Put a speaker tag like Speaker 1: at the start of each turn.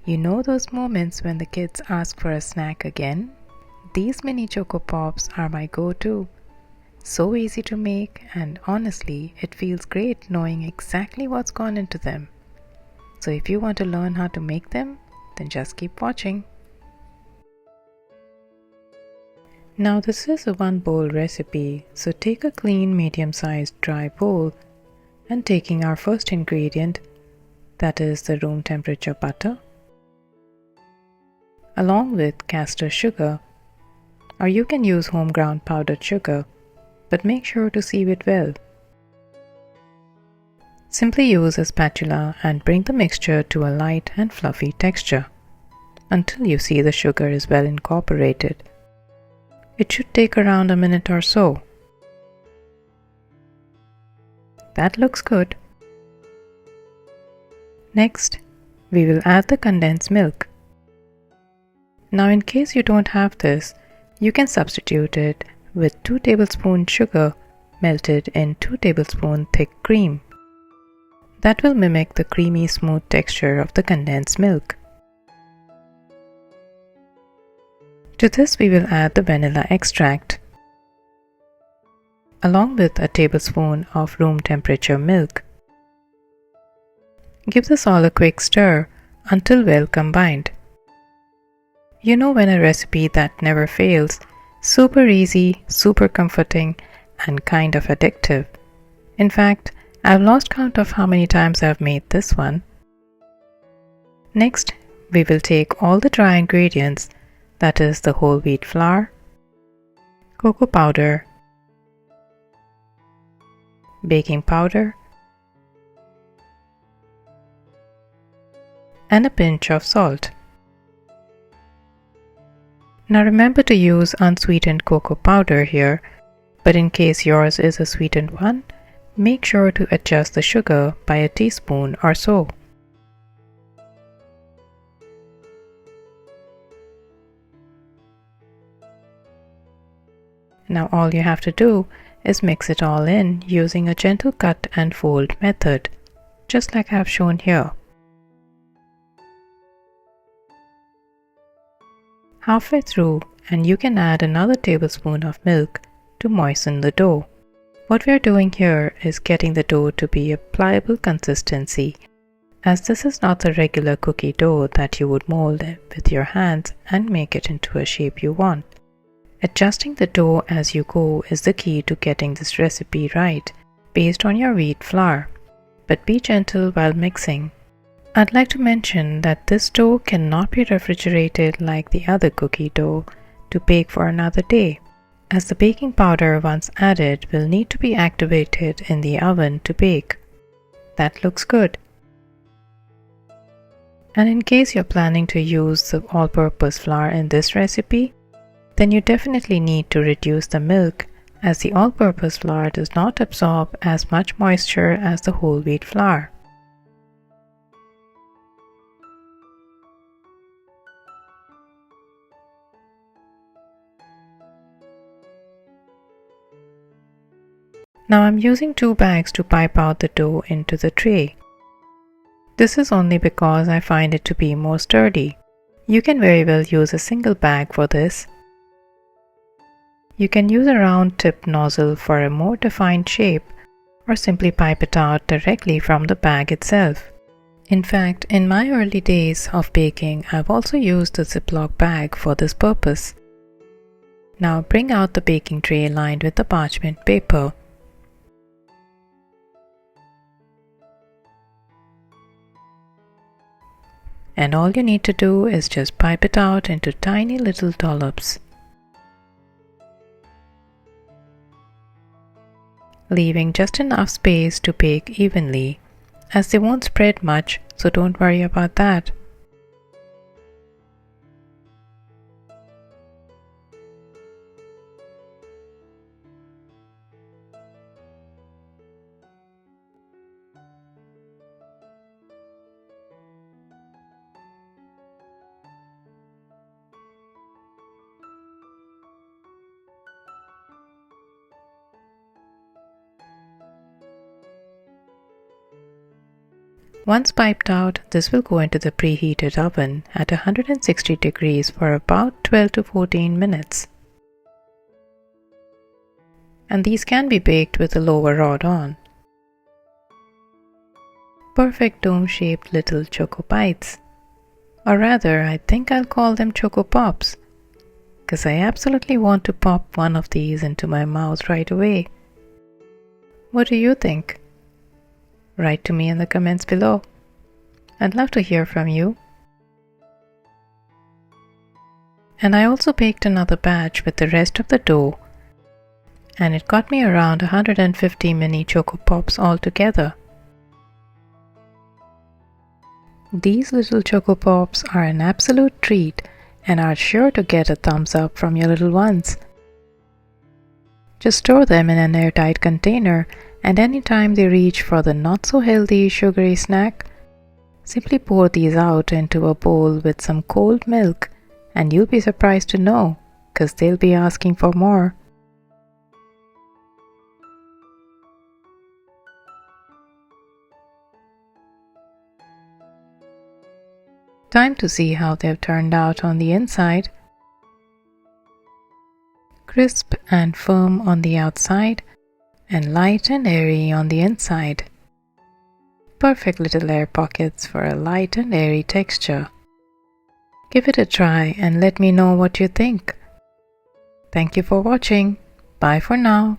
Speaker 1: You know those moments when the kids ask for a snack again? These mini Choco Pops are my go-to. So easy to make, and honestly, it feels great knowing exactly what's gone into them. So if you want to learn how to make them, then just keep watching. Now this is a one bowl recipe, so take a clean medium-sized dry bowl and taking our first ingredient, that is the room temperature butter, along with castor sugar, or you can use home ground powdered sugar, but make sure to sieve it well. Simply use a spatula and bring the mixture to a light and fluffy texture until you see the sugar is well incorporated. It should take around a minute or so. That looks good. Next, we will add the condensed milk. Now in case you don't have this, you can substitute it with 2 tablespoons sugar melted in 2 tablespoons thick cream. That will mimic the creamy smooth texture of the condensed milk. To this we will add the vanilla extract, along with a tablespoon of room temperature milk. Give this all a quick stir until well combined. You know when a recipe that never fails, super easy, super comforting, and kind of addictive. In fact, I've lost count of how many times I've made this one. Next, we will take all the dry ingredients, that is the whole wheat flour, cocoa powder, baking powder, and a pinch of salt. Now remember to use unsweetened cocoa powder here, but in case yours is a sweetened one, make sure to adjust the sugar by a teaspoon or so. Now all you have to do is mix it all in using a gentle cut and fold method, just like I have shown here. Halfway through, and you can add another tablespoon of milk to moisten the dough. What we are doing here is getting the dough to be a pliable consistency, as this is not the regular cookie dough that you would mold with your hands and make it into a shape you want. Adjusting the dough as you go is the key to getting this recipe right based on your wheat flour, but be gentle while mixing. I'd like to mention that this dough cannot be refrigerated like the other cookie dough to bake for another day, as the baking powder once added will need to be activated in the oven to bake. That looks good. And in case you're planning to use the all-purpose flour in this recipe, then you definitely need to reduce the milk, as the all-purpose flour does not absorb as much moisture as the whole wheat flour. Now I'm using 2 bags to pipe out the dough into the tray. This is only because I find it to be more sturdy. You can very well use a single bag for this. You can use a round tip nozzle for a more defined shape, or simply pipe it out directly from the bag itself. In fact, in my early days of baking, I've also used a Ziploc bag for this purpose. Now bring out the baking tray lined with the parchment paper. And all you need to do is just pipe it out into tiny little dollops, leaving just enough space to bake evenly, as they won't spread much, so don't worry about that. Once piped out, this will go into the preheated oven at 160 degrees for about 12 to 14 minutes. And these can be baked with a lower rod on. Perfect dome-shaped little Choco Bites. Or rather, I think I'll call them Choco Pops, because I absolutely want to pop one of these into my mouth right away. What do you think? Write to me in the comments below. I'd love to hear from you. And I also baked another batch with the rest of the dough, and it got me around 150 mini Choco Pops altogether. These little Choco Pops are an absolute treat and are sure to get a thumbs up from your little ones. Just store them in an airtight container, and anytime they reach for the not so healthy sugary snack, simply pour these out into a bowl with some cold milk, and you'll be surprised to know, because they'll be asking for more. Time to see how they've turned out on the inside. Crisp and firm on the outside, and light and airy on the inside. Perfect little air pockets for a light and airy texture. Give it a try and let me know what you think. Thank you for watching. Bye for now.